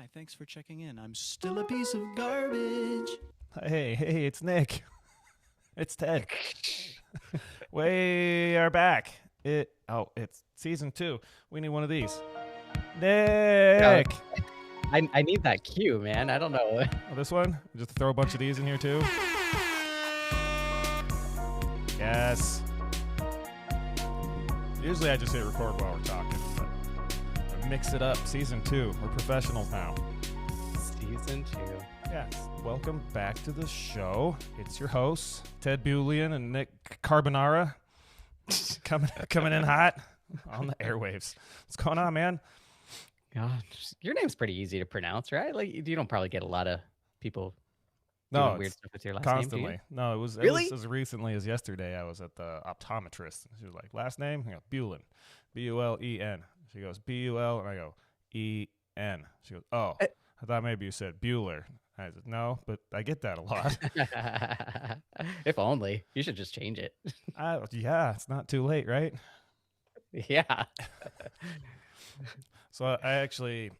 Hi, thanks for checking in. I'm still a piece of garbage. Hey, it's Nick. It's Ted. We are back. It's season 2. We need one of these. Yeah, Nick. I need that cue, man. I don't know. Oh, this one? Just throw a bunch of these in here too. Yes. Usually I just hit record while we're talking, but I mix it up. Season 2. We're professionals now. Season 2. Yes. Welcome back to the show. It's your hosts, Ted Bulian and Nick Carbonara, coming in hot on the airwaves. What's going on, man? God, your name's pretty easy to pronounce, right? Like you don't probably get a lot of people No, doing weird it's stuff with your last constantly. name. No, it was Really? as recently as yesterday. I was at the optometrist. She was like, "Last name?" I go, "Bulen, Bulen." She goes, "Bul," and I go, "En." She goes, "Oh, I thought maybe you said Bueller." I said, "No, but I get that a lot." If only. You should just change it. Yeah, it's not too late, right? Yeah. So I actually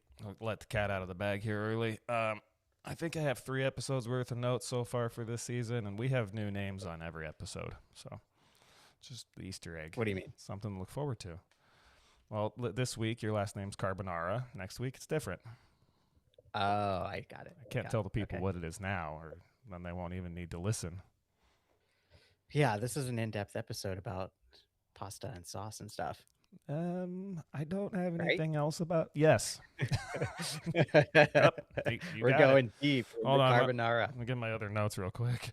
let the cat out of the bag here early. I think I have 3 episodes worth of notes so far for this season, and we have new names on every episode. So just the Easter egg. What do you mean? Something to look forward to. Well, this week your last name's Carbonara. Next week it's different. Oh, I got it. I can't tell the people what it is now, or then they won't even need to listen. Yeah, this is an in-depth episode about pasta and sauce and stuff. I don't have Right? anything else about. Yes. You We're got going it. deep. Hold on, Carbonara. Let me get my other notes real quick.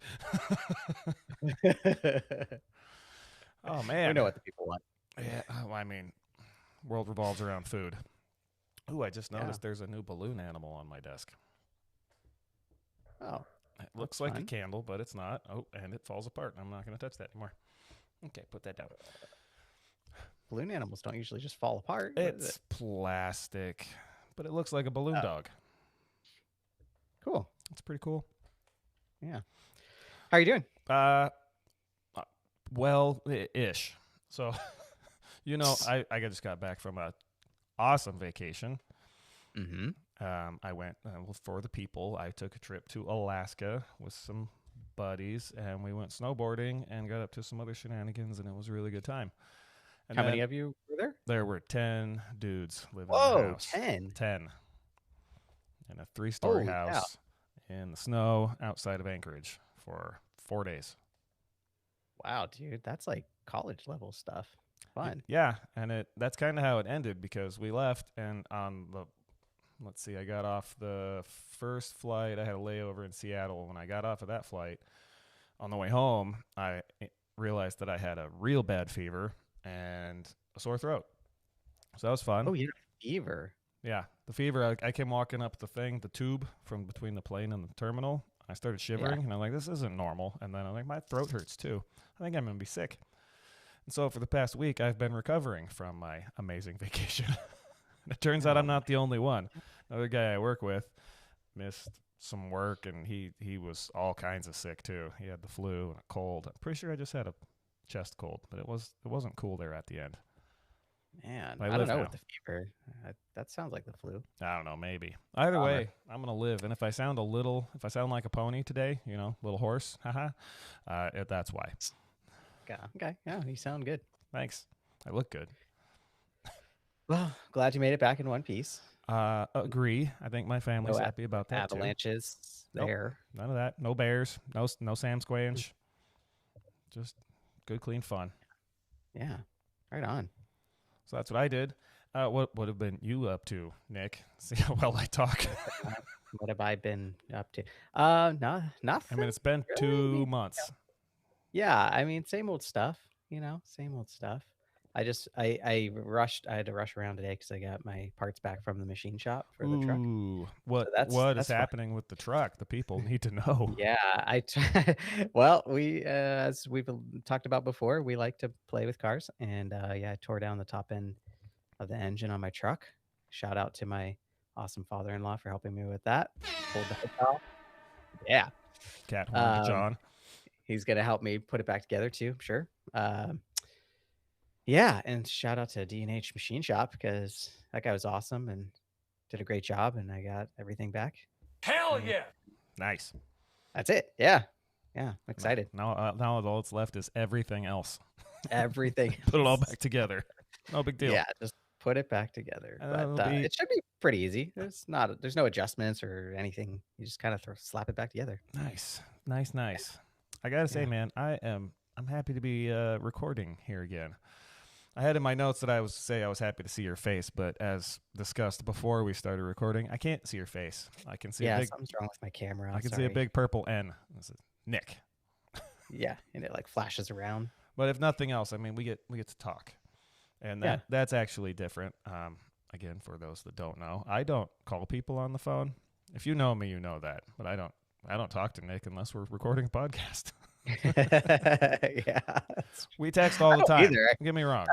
Oh man, We know what the people want. Yeah, well, I mean, world revolves around food. Ooh, I just noticed there's a new balloon animal on my desk. Oh, It looks like a candle, but it's not. Oh, and it falls apart. I'm not going to touch that anymore. Okay, put that down. balloon animals don't usually just fall apart. It's plastic, but it looks like a balloon dog. Cool. It's pretty cool. Yeah. How are you doing? Ish. So, I just got back from a awesome vacation. Mm-hmm. I went for the people. I took a trip to Alaska with some buddies, and we went snowboarding and got up to some other shenanigans, and it was a really good time. And How many of you were there? There were 10 dudes living in the house. 10. 10. In a 3-story house in the snow outside of Anchorage for 4 days. Wow, dude. That's like college level stuff. Fun. Yeah, and that's kind of how it ended, because we left, and on the I got off the first flight. I had a layover in Seattle. When I got off of that flight, on the way home, I realized that I had a real bad fever and a sore throat. So that was fun. Oh, you had a fever. Yeah, the fever. I came walking up the tube from between the plane and the terminal. I started shivering, and I'm like, this isn't normal. And then I'm like, my throat hurts too. I think I'm going to be sick. And so for the past week, I've been recovering from my amazing vacation. It turns out I'm not the only one. Another guy I work with missed some work, and he was all kinds of sick too. He had the flu and a cold. I'm pretty sure I just had a chest cold, but it wasn't cool there at the end. Man, I don't know with the fever. That sounds like the flu. I don't know, maybe. Either way, I'm gonna live. And if I sound like a pony today, little horse, that's why. Okay, yeah, you sound good. Thanks. I look good. Well, glad you made it back in one piece. Agree. I think my family's happy about that avalanches too. there. Nope, none of that. No bears. No Sam Squanch. Just good, clean fun. Yeah, right on. So that's what I did. What have been you up to, Nick? See how well I talk. What have I been up to? Nothing. I mean, it's been really. 2 months. Yeah, I mean, same old stuff. Same old stuff. I had to rush around today because I got my parts back from the machine shop for the truck. Ooh, what is happening with the truck? The people need to know. Yeah, well, as we've talked about before, we like to play with cars, and I tore down the top end of the engine on my truck. Shout out to my awesome father-in-law for helping me with that. Pulled the hood off. Yeah, Cat horn John. He's gonna help me put it back together too. Sure. Yeah, and shout out to D&H Machine Shop because that guy was awesome and did a great job, and I got everything back. Hell And yeah! Nice. that's it. Yeah, I'm Now, excited. now all that's left is everything else. Everything. Put it all else. back together. No big deal. Yeah, just put it back together. And But it'll be it should be pretty easy. There's no adjustments or anything. You just kind of slap it back together. nice. I gotta say, Yeah. man, I'm happy to be recording here again. I had in my notes that I was happy to see your face, but as discussed before we started recording, I can't see your face. I can see a Yeah, big something's wrong with my camera. I can see sorry. a big purple N. This is Nick. Yeah, and it like flashes around. But if nothing else, I mean, we get to talk, and that's actually different. Again, for those that don't know, I don't call people on the phone. If you know me, you know that. But I don't talk to Nick unless we're recording a podcast. Yeah, We text all the don't time. either. Don't get me wrong.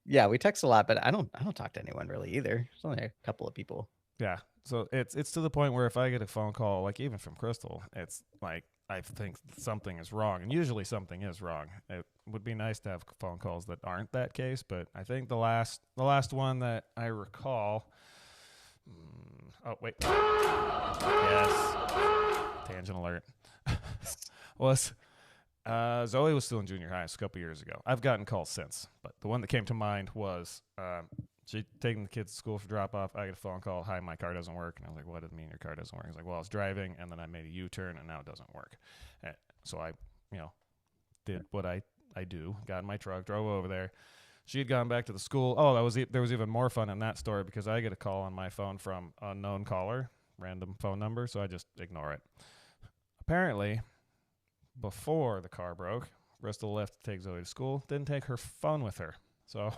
yeah, we text a lot, but I don't talk to anyone really either. There's only a couple of people. Yeah. So it's to the point where if I get a phone call, like even from Crystal, it's like I think something is wrong, and usually something is wrong. It would be nice to have phone calls that aren't that case, but I think the last one that I recall. Oh wait. Yes. Tangent alert. was Zoe was still in junior high a couple years ago. I've gotten calls since, but the one that came to mind was she taking the kids to school for drop off. I get a phone call. Hi, my car doesn't work. And I was like, what does it mean your car doesn't work? He's like, well, I was driving and then I made a U-turn and now it doesn't work. And so I, did what I do. Got in my truck, drove over there. She had gone back to the school. Oh, there was even more fun in that story because I get a call on my phone from unknown caller, random phone number. So I just ignore it. Apparently, before the car broke, Bristol left to take Zoe to school. Didn't take her phone with her. So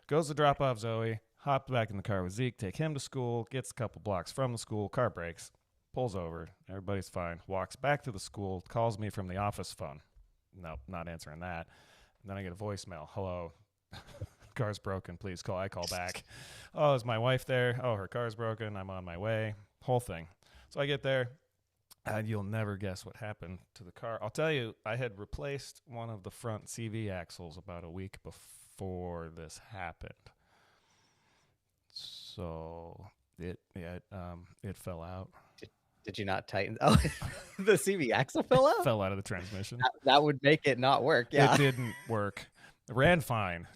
goes to drop off Zoe, hops back in the car with Zeke, take him to school, gets a couple blocks from the school, car breaks, pulls over, everybody's fine, walks back to the school, calls me from the office phone. Nope, not answering that. And then I get a voicemail. Hello, car's broken, please call. I call back. Oh, is my wife there? Oh, her car's broken, I'm on my way. Whole thing. So I get there. And you'll never guess what happened to the car. I'll tell you, I had replaced one of the front CV axles about a week before this happened. So it fell out. Did you not tighten? Oh, the CV axle fell out. Fell out of the transmission. That would make it not work. Yeah, It didn't work. It ran fine.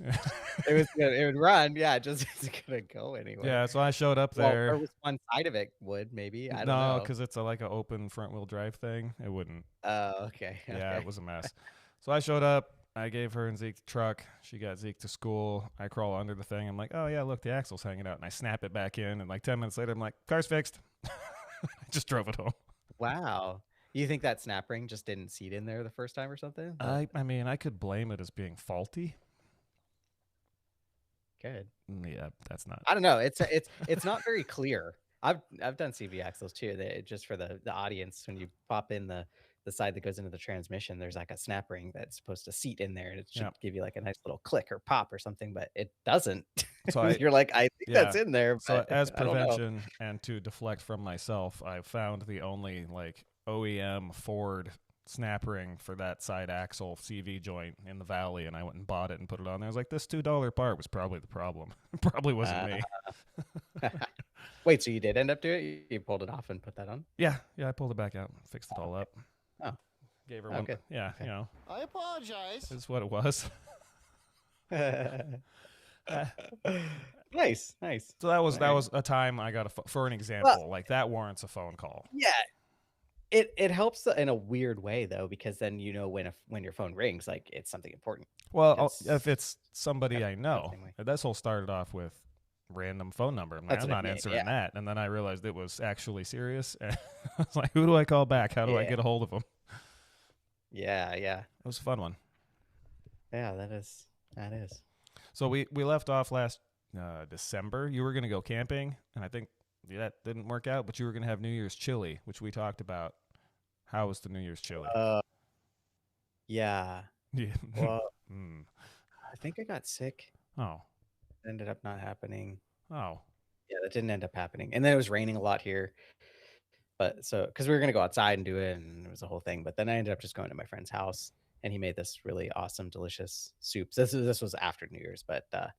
it would run. Yeah, it just isn't gonna go anywhere. Yeah, so I showed up Well, there. or was one side of it would maybe. I don't No, know. because it's like an open front wheel drive thing. It wouldn't. Oh, okay. Yeah, it was a mess. So I showed up. I gave her and Zeke the truck. She got Zeke to school. I crawl under the thing. I'm like, oh, yeah, look, the axle's hanging out. And I snap it back in. And like 10 minutes later, I'm like, car's fixed. I just drove it home. Wow. You think that snap ring just didn't seat in there the first time or something? I mean, I could blame it as being faulty. Good. Yeah, that's not. I don't know. It's not very clear. I've done CV axles too. Just for the audience, when you pop in the side that goes into the transmission, there's like a snap ring that's supposed to seat in there, and it should give you like a nice little click or pop or something, but it doesn't. So you're like, I think that's in there. So But as I don't know. prevention and to deflect from myself, I found the only like OEM Ford snap ring for that side axle CV joint in the valley, and I went and bought it and put it on there. I was like, this $2 part was probably the problem. It probably wasn't me. Wait, so you did end up doing it? You pulled it off and put that on? Yeah, I pulled it back out, fixed it all up. Oh. Gave her one. good. Yeah, Okay. I apologize. It's what it was. Nice. So that was Alright. a time I got for an example, like that warrants a phone call. Yeah. It helps in a weird way though, because then you know when your phone rings, like it's something important. Well, It's if it's somebody kinda I know, same way. this whole started off with random phone number. I'm, like, That's I'm what I not mean, answering yeah. that, and then I realized it was actually serious. And I was like, who do I call back? How do I Yeah. get a hold of them? Yeah. It was a fun one. Yeah, that is. So we left off last December. You were going to go camping, and I think that didn't work out, but you were going to have New Year's chili, which we talked about. How was the New Year's chili? Yeah. Yeah. Well, Mm. I think I got sick. Oh. It ended up not happening. Oh. Yeah, that didn't end up happening. And then it was raining a lot here. But so, because we were going to go outside and do it, and it was a whole thing. But then I ended up just going to my friend's house, and he made this really awesome, delicious soup. This was after New Year's, but But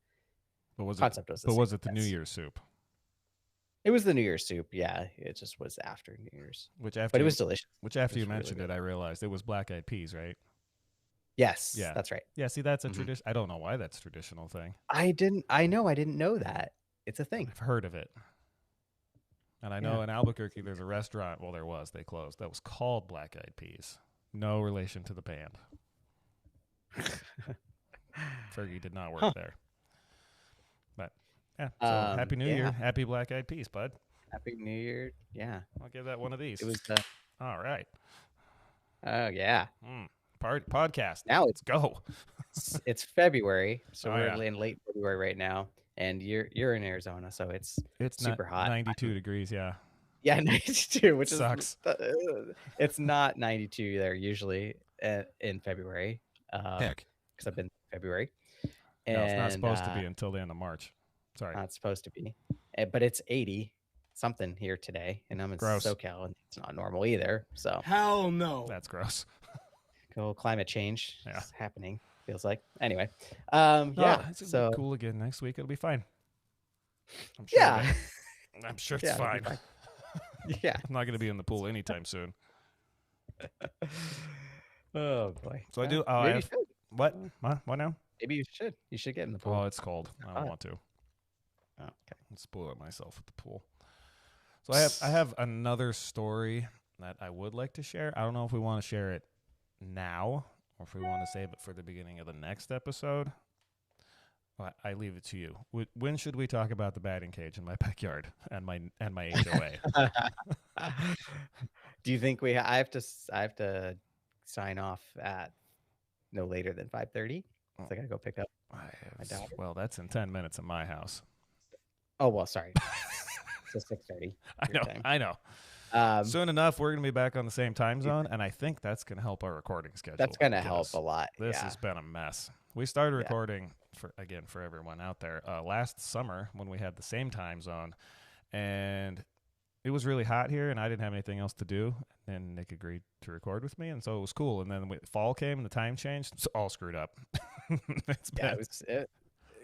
was concept was the But same, was it the New yes. Year's soup? It was the New Year's soup. Yeah, it just was after New Year's, Which after but it you, was delicious. which after It you was really mentioned good. it, I realized it was black-eyed peas, right? Yes, Yeah. that's right. Yeah. See, that's a Mhm. tradition. I don't know why that's a traditional thing. I didn't know that. It's a thing. I've heard of it. And I know Yeah. in Albuquerque there's a restaurant. Well, there was. They closed. That was called Black Eyed Peas. No relation to the band. Fergie did not work Huh. there. But yeah. So Happy New Yeah. Year. Happy Black Eyed Peas, bud. Happy New Year. Yeah. I'll give that one of these. It was All right. oh yeah. Podcast. Now Let's go. it's February, so Oh, we're yeah. in late February right now, and you're in Arizona, so it's Not super hot. 92 degrees. Yeah. Yeah, 92, which Sucks. It's not 92 there usually in February. Heck. Because I've been February, No, it's not and supposed to be until the end of March. Sorry. not supposed to be, but it's 80 something here today, and I'm in Gross. SoCal, and it's not normal either. So Hell no. That's gross. cool climate change Yeah. is happening. Feels like anyway. Yeah. Yeah. It's gonna So be cool again next week. It'll be fine. I'm sure yeah, of it. I'm sure it's Yeah, it'll be fine. yeah. I'm not going to be in the pool anytime soon. Oh boy. So I do. Well, I maybe you have, should. what? What now? Maybe you should. You should get in the pool. Oh, it's cold. I don't fine. want to. Oh, okay. I'll spoil it myself at the pool. So I have another story that I would like to share. I don't know if we want to share it now or if we want to save it for the beginning of the next episode. Well, I leave it to you. When should we talk about the batting cage in my backyard and my HOA? Do you think I have to sign off at no later than 5:30? So I gotta go pick up. daughter. Well, that's in 10 minutes in my house. Oh well, sorry. So 6:30. I know. Soon enough, we're going to be back on the same time zone, and I think that's going to help our recording schedule. That's gonna help because a lot. This Yeah. has been a mess. We started recording for everyone out there last summer when we had the same time zone, and it was really hot here, and I didn't have anything else to do. And Nick agreed to record with me, and so it was cool. And then fall came, and the time changed. It's all screwed up.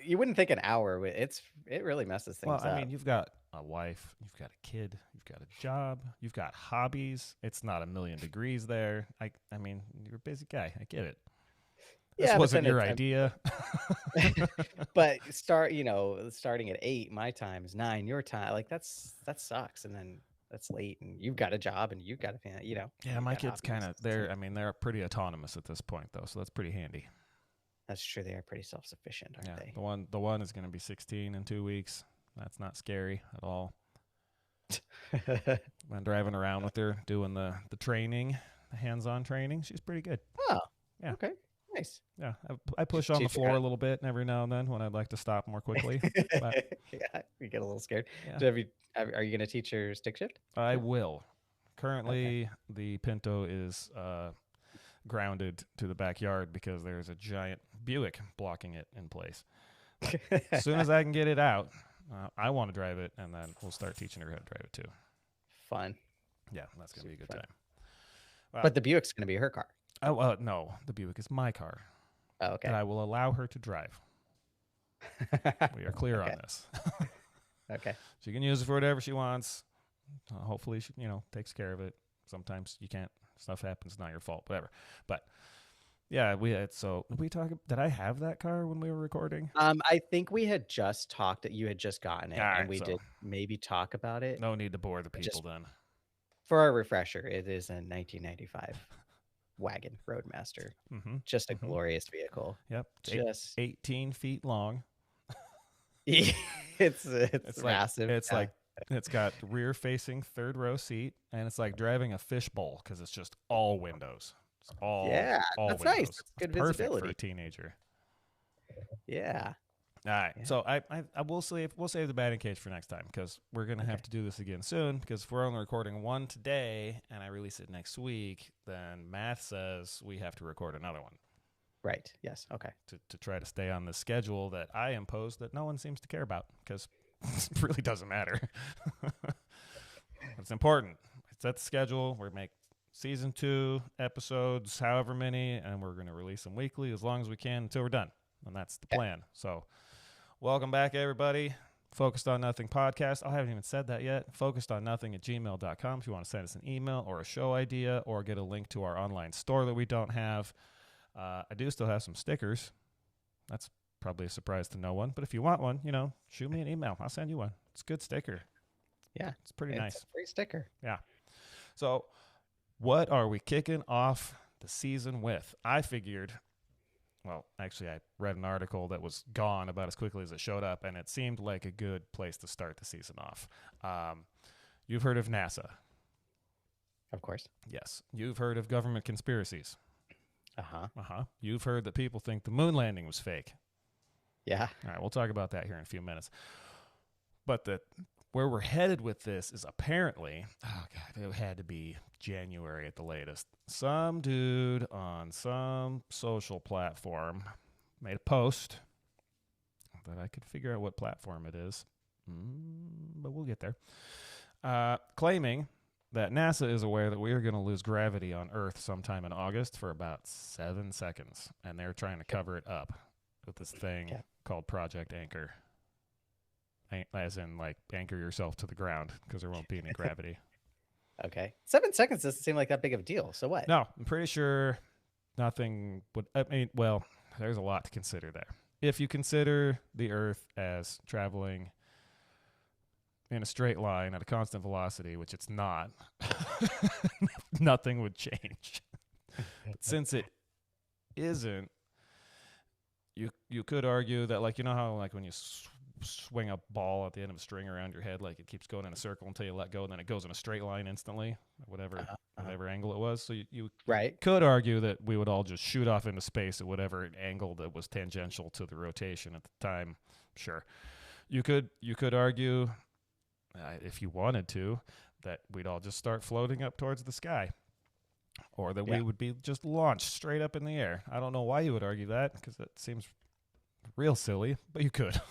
You wouldn't think an hour. It really messes things up. Well, I mean, you've got a wife, you've got a kid, you've got a job, you've got hobbies. It's not 1,000,000 degrees there. I mean, you're a busy guy. I get it. This wasn't your idea. But starting at 8, my time is 9, your time. Like that sucks. And then that's late, and you've got a job, and you've got to, Yeah, my kids kind of they're pretty autonomous at this point though, so that's pretty handy. That's true. They are pretty self-sufficient, aren't they? The one is going to be 16 in 2 weeks. That's not scary at all. I'm driving around with her, doing the training, the hands-on training. She's pretty good. Oh, yeah. Okay, nice. Yeah, I push on the floor a little bit every now and then when I'd like to stop more quickly. But, yeah, you get a little scared. Yeah. Are you going to teach her stick shift? I will. Currently, the Pinto is grounded to the backyard because there's a giant Buick blocking it in place. As soon as I can get it out, I want to drive it, and then we'll start teaching her how to drive it too. Fun. Yeah, that's going to be a good Fun. time. Wow. But the Buick's going to be her car. Oh, no, the Buick is my car. Oh, okay. That I will allow her to drive. We are clear on this. Okay. She can use it for whatever she wants. Hopefully, she takes care of it. Sometimes you can't. Stuff happens. Not your fault. Whatever. But yeah, did I have that car when we were recording? I think we had just talked. You had just gotten it, and we so did maybe talk about it. No need to bore the people Just- then. For a refresher, it is a 1995 wagon Roadmaster. Mm-hmm. Just a glorious vehicle. Yep. Just 18 feet long. it's It's massive. It's like it's got rear facing third row seat, and it's like driving a fishbowl because it's just all windows. It's all that's windows. nice. That's good Perfect visibility. for a teenager. Yeah. All right, Yeah. so I will save the batting cage for next time because we're gonna have to do this again soon. Because if we're only recording one today and I release it next week, then math says we have to record another one Right. Yes. Okay. to try to stay on the schedule that I imposed that no one seems to care about because it really doesn't matter. It's important. It's at the schedule. We make season 2 episodes, however many, and we're gonna release them weekly as long as we can until we're done, and that's the plan. So. Welcome back, everybody. Focused on Nothing podcast. I haven't even said that yet. Focusedonnothing@gmail.com if you want to send us an email or a show idea or get a link to our online store that we don't have. I do still have some stickers. That's probably a surprise to no one. But if you want one, shoot me an email. I'll send you one. It's a good sticker. Yeah. It's pretty nice. It's a free sticker. Yeah. So what are we kicking off the season with? I figured, well, actually, I read an article that was gone about as quickly as it showed up, and it seemed like a good place to start the season off. You've heard of NASA. Of course. Yes. You've heard of government conspiracies. Uh-huh. You've heard that people think the moon landing was fake. Yeah. All right, we'll talk about that here in a few minutes. But where we're headed with this is apparently, oh God, it had to be January at the latest. Some dude on some social platform made a post that I could figure out what platform it is, but we'll get there, claiming that NASA is aware that we are going to lose gravity on Earth sometime in August for about 7 seconds, and they're trying to cover it up with this thing called Project Anchor. As in, like, anchor yourself to the ground because there won't be any gravity. Okay. 7 seconds doesn't seem like that big of a deal. So what? No, I'm pretty sure nothing would. I mean, well, there's a lot to consider there. If you consider the Earth as traveling in a straight line at a constant velocity, which it's not, nothing would change. But since it isn't, you could argue that, like, you know how, like, when you swing a ball at the end of a string around your head, like it keeps going in a circle until you let go, and then it goes in a straight line instantly, whatever angle it was. So you could argue that we would all just shoot off into space at whatever angle that was tangential to the rotation at the time. Sure, you could argue, if you wanted to, that we'd all just start floating up towards the sky, or that we would be just launched straight up in the air. I don't know why you would argue that, because that seems real silly, but you could.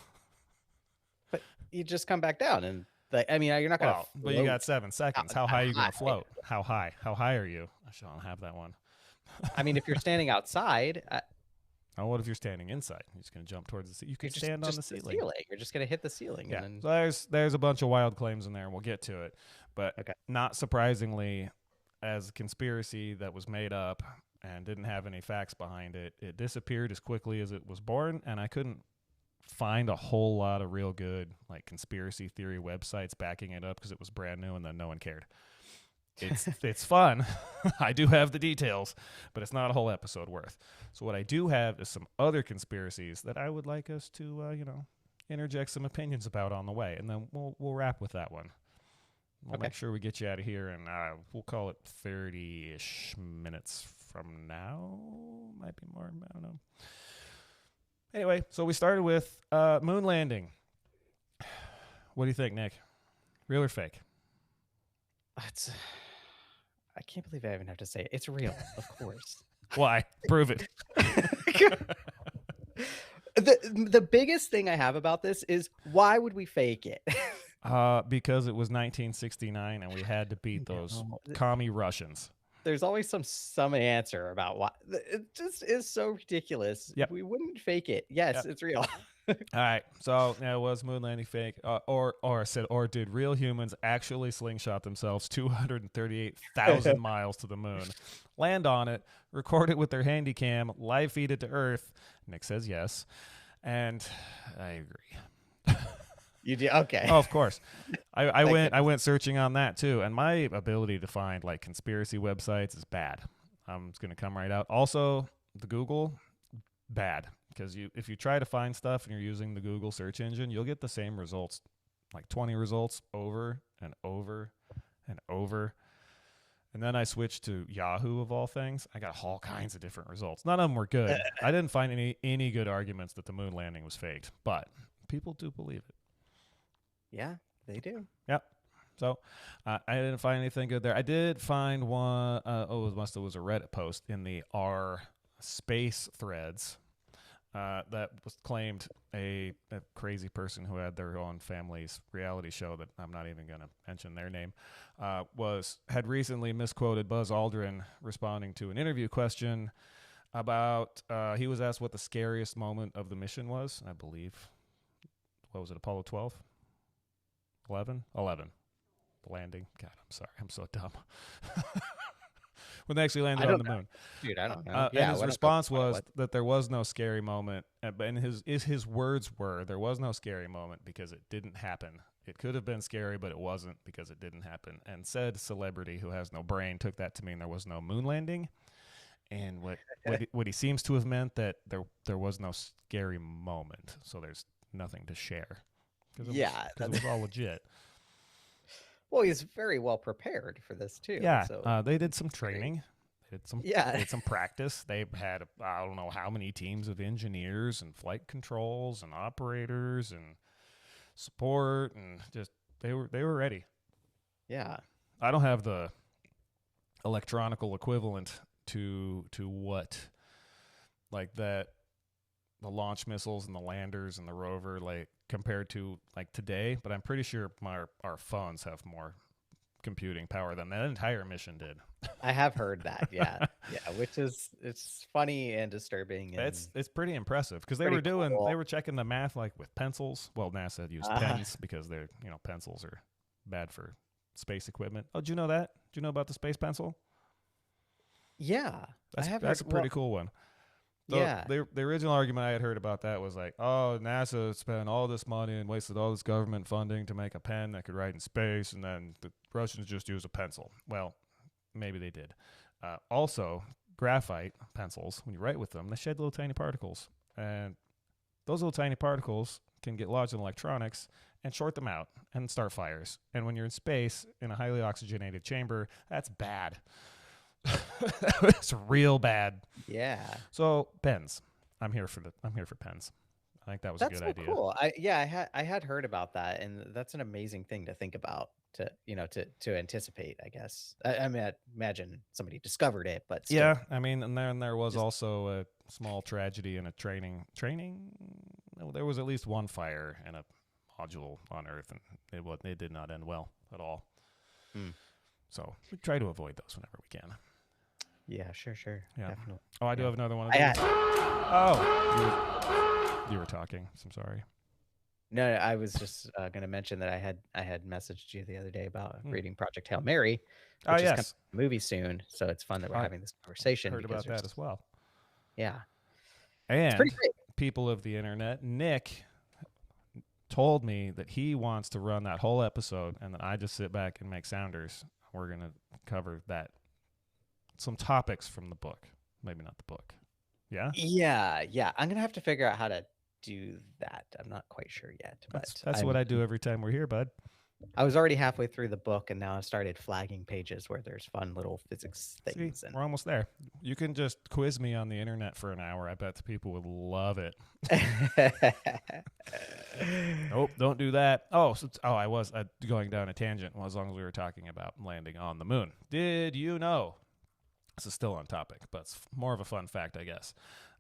But you just come back down, and you're not going to. But you got 7 seconds. How high are you going to float? How high? How high are you? I shouldn't have that one. I mean, if you're standing outside. What if you're standing inside? You're just going to jump towards the ceiling. You can stand on the ceiling. You're just going to hit the ceiling. Yeah. And then... So there's a bunch of wild claims in there, and we'll get to it. But not surprisingly, as a conspiracy that was made up and didn't have any facts behind it, it disappeared as quickly as it was born, and I couldn't find a whole lot of real good, like, conspiracy theory websites backing it up because it was brand new and then no one cared. It's fun. I do have the details, but it's not a whole episode worth. So what I do have is some other conspiracies that I would like us to, interject some opinions about on the way, and then we'll wrap with that one. We'll make sure we get you out of here, and we'll call it 30-ish minutes from now. Might be more. I don't know. Anyway, so we started with moon landing. What do you think, Nick? Real or fake? I can't believe I even have to say it. It's real, of course. Why? Prove it. The biggest thing I have about this is, why would we fake it? Because it was 1969 and we had to beat those commie Russians. There's always some answer about why. It just is so ridiculous. Yep. We wouldn't fake it. Yes, it's real. All right. So was moon landing fake? Or did real humans actually slingshot themselves 238,000 miles to the moon, land on it, record it with their handy cam, live feed it to Earth? Nick says yes. And I agree. You do? Okay. Oh, of course. I went searching on that too, and my ability to find, like, conspiracy websites is bad. It's going to come right out. Also, the Google, bad, because if you try to find stuff and you're using the Google search engine, you'll get the same results, like 20 results over and over and over. And then I switched to Yahoo, of all things. I got all kinds of different results. None of them were good. I didn't find any good arguments that the moon landing was faked, but people do believe it. Yeah, they do. Yep. So I didn't find anything good there. I did find one. It was a Reddit post in the r space threads that was claimed a crazy person who had their own family's reality show that I'm not even going to mention their name, had recently misquoted Buzz Aldrin responding to an interview question about, he was asked what the scariest moment of the mission was. I believe, what was it, Apollo 12? 11? 11. Landing. God, I'm sorry. I'm so dumb. When they actually landed on the moon. Dude, I don't know. And his response was that there was no scary moment. And his words were, there was no scary moment because it didn't happen. It could have been scary, but it wasn't because it didn't happen. And said celebrity who has no brain took that to mean there was no moon landing. And what he seems to have meant that there was no scary moment. So there's nothing to share. Because it was all legit. Well, he's very well prepared for this too. Yeah, so they did some training. They did some practice. They had I don't know how many teams of engineers and flight controls and operators and support, and just they were ready. Yeah, I don't have the electronical equivalent to what like that, the launch missiles and the landers and the rover, like compared to like today, but I'm pretty sure our phones have more computing power than that entire mission did. I have heard that. Yeah, which is it's funny and disturbing. And It's pretty impressive because they were checking the math like with pencils. Well, NASA used pens because they're pencils are bad for space equipment. Oh, did you know that? Do you know about the space pencil? Yeah, That's a pretty cool one. So yeah. The original argument I had heard about that was like, oh, NASA spent all this money and wasted all this government funding to make a pen that could write in space, and then the Russians just use a pencil. Well, maybe they did. Also, graphite pencils, when you write with them, they shed little tiny particles. And those little tiny particles can get lodged in electronics and short them out and start fires. And when you're in space, in a highly oxygenated chamber, that's bad. It's real bad. Yeah. So pens. I'm here for pens. I think that was a good idea. Cool. I had heard about that, and that's an amazing thing to think about. To anticipate, I guess. I mean, I imagine somebody discovered it, but still. Yeah. I mean, and then there was also a small tragedy in a training. There was at least one fire in a module on Earth, and it did not end well at all. So we try to avoid those whenever we can. Yeah, sure. Yeah. Definitely. Oh, I do have another one. You were talking. So I'm sorry. No, I was just going to mention that I had messaged you the other day about reading Project Hail Mary, which is coming to a movie soon. So it's fun that we're having this conversation. Heard about that as well. Yeah, and it's pretty great. People of the internet, Nick told me that he wants to run that whole episode, and that I just sit back and make sounders. We're gonna cover that. Some topics from the book, maybe not the book. Yeah. I'm gonna have to figure out how to do that. I'm not quite sure yet, but that's what I do every time we're here, bud. I was already halfway through the book, and now I started flagging pages where there's fun little physics things. See, we're almost there. You can just quiz me on the internet for an hour. I bet the people would love it. Nope, don't do that. I was going down a tangent. Well, as long as we were talking about landing on the moon. Did you know? This is still on topic, but it's more of a fun fact, I guess.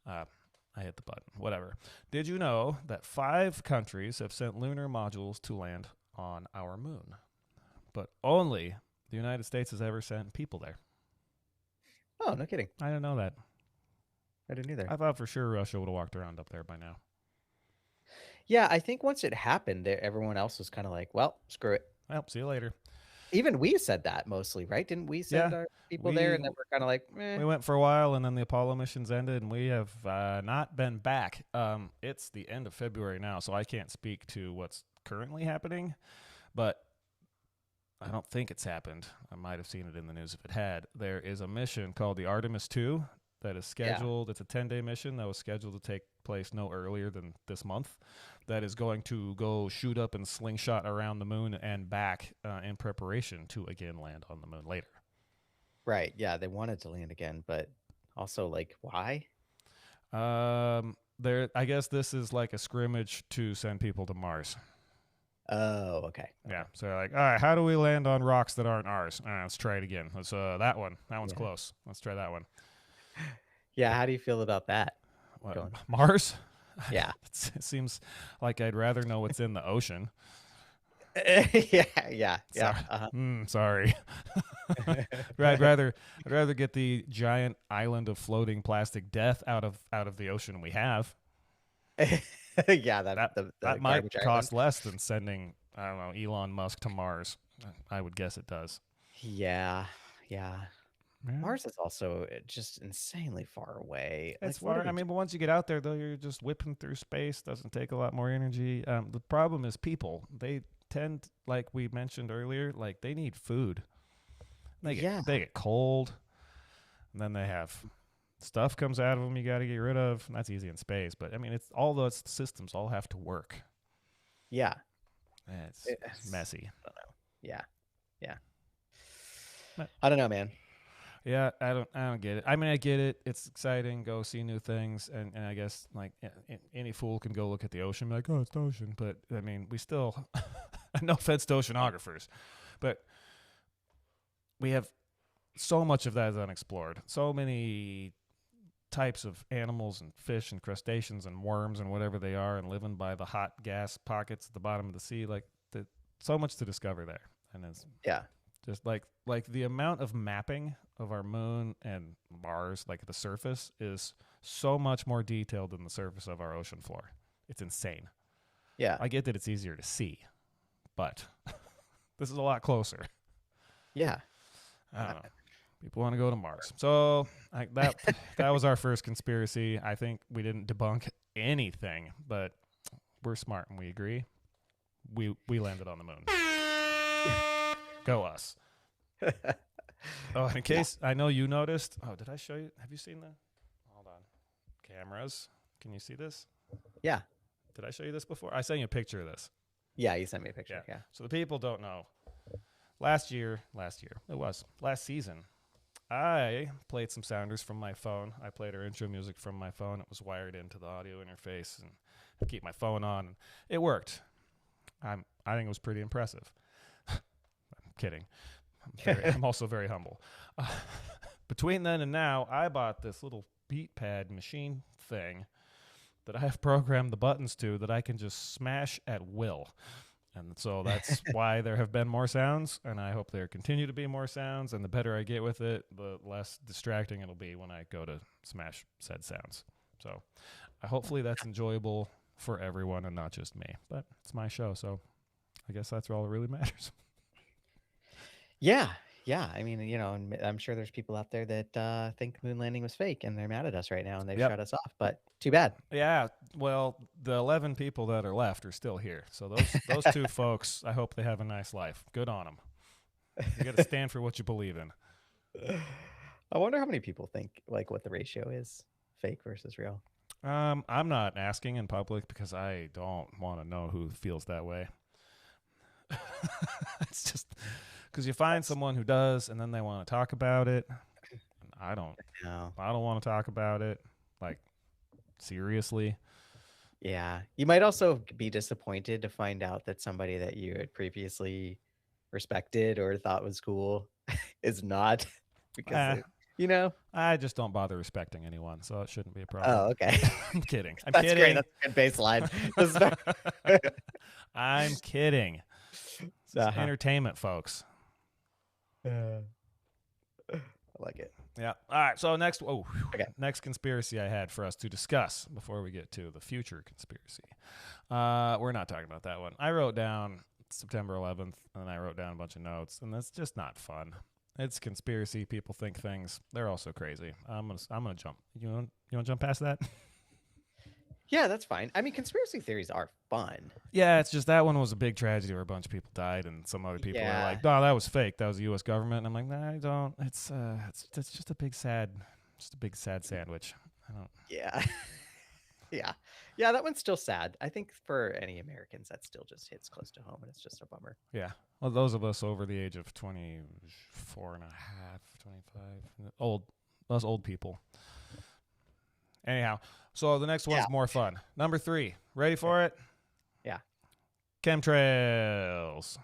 I hit the button. Whatever. Did you know that 5 countries have sent lunar modules to land on our moon? But only the United States has ever sent people there. Oh, no kidding. I didn't know that. I didn't either. I thought for sure Russia would have walked around up there by now. Yeah, I think once it happened, everyone else was kind of like, well, screw it. Well, see you later. Even we said that mostly, right? Didn't we send our people there, and then we're kind of like, meh. We went for a while, and then the Apollo missions ended, and we have not been back. It's the end of February now, so I can't speak to what's currently happening, but I don't think it's happened. I might have seen it in the news if it had. There is a mission called the Artemis 2 that is scheduled. Yeah. It's a 10-day mission that was scheduled to take place no earlier than this month. That is going to go shoot up and slingshot around the moon and back in preparation to again land on the moon later. Right. Yeah, they wanted to land again, but also, like, why? I guess this is like a scrimmage to send people to Mars. Oh, okay. Yeah. So they're like, all right, how do we land on rocks that aren't ours? Let's try it again. Let's that one. That one's close. Let's try that one. Yeah. How do you feel about that? Mars? Yeah. It seems like I'd rather know what's in the ocean. Yeah. Sorry. I'd rather get the giant island of floating plastic death out of the ocean we have. Yeah, that might cost less than sending I don't know, Elon Musk to Mars. I would guess it does. Yeah. Yeah. Yeah. Mars is also just insanely far away. It's Like, what are far. I we mean, but once you get out there, though, you're just whipping through space. Doesn't take a lot more energy. The problem is people. They tend, like we mentioned earlier, like they need food. They get cold, and then they have stuff comes out of them you got to get rid of. And that's easy in space, but I mean, it's all those systems all have to work. Yeah. It's messy. I don't know. Yeah. Yeah. But- I don't know, man. Yeah, I don't get it. I mean, I get it. It's exciting. Go see new things, and I guess like any fool can go look at the ocean, and be like, oh, it's the ocean. But I mean, we still, no offense to oceanographers, but we have so much of that is unexplored. So many types of animals and fish and crustaceans and worms and whatever they are, and living by the hot gas pockets at the bottom of the sea. Like so much to discover there, and it's just like the amount of mapping of our moon and Mars, like the surface, is so much more detailed than the surface of our ocean floor. It's insane. Yeah. I get that it's easier to see, but this is a lot closer. Yeah. I don't know. People want to go to Mars. So that was our first conspiracy. I think we didn't debunk anything, but we're smart and we agree. We landed on the moon. Go us. Oh, in case I know you noticed. Oh, did I show you? Have you seen the? Hold on. Cameras. Can you see this? Yeah. Did I show you this before? I sent you a picture of this. Yeah, you sent me a picture. Yeah. So the people don't know. Last season, I played some sounders from my phone. I played our intro music from my phone. It was wired into the audio interface, and I keep my phone on. And it worked. I think it was pretty impressive. I'm kidding. I'm also very humble. Between then and now, I bought this little beat pad machine thing that I have programmed the buttons to that I can just smash at will. And so that's why there have been more sounds, and I hope there continue to be more sounds, and the better I get with it, the less distracting it'll be when I go to smash said sounds. So hopefully that's enjoyable for everyone and not just me. But it's my show, so I guess that's all that really matters. Yeah. I mean, I'm sure there's people out there that think moon landing was fake, and they're mad at us right now, and they've shut us off. But too bad. Yeah, well, the 11 people that are left are still here. So those two folks, I hope they have a nice life. Good on them. You got to stand for what you believe in. I wonder how many people think like what the ratio is, fake versus real. I'm not asking in public because I don't want to know who feels that way. It's just because you find someone who does, and then they want to talk about it. I don't want to talk about it. Like, seriously. Yeah. You might also be disappointed to find out that somebody that you had previously respected or thought was cool is not because, I just don't bother respecting anyone, so it shouldn't be a problem. Oh, okay. I'm kidding. That's great. That's a good baseline. I'm kidding. It's entertainment, folks. I like it. Yeah. All right. So next conspiracy I had for us to discuss before we get to the future conspiracy. We're not talking about that one. I wrote down September 11th, and I wrote down a bunch of notes, and that's just not fun. It's conspiracy. People think things. They're also crazy. I'm gonna jump. You want to jump past that? Yeah, that's fine. I mean, conspiracy theories are fun. Yeah, it's just that one was a big tragedy where a bunch of people died, and some other people are like, "No, that was fake. That was the U.S. government." And I'm like, "Nah, I don't. It's just a big sad sandwich." I don't. Yeah, yeah. That one's still sad. I think for any Americans, that still just hits close to home, and it's just a bummer. Yeah. Well, those of us over the age of 24 and a half, 25, those old people. Anyhow. So the next one's more fun. Number 3. Ready for it? Yeah. Chemtrails.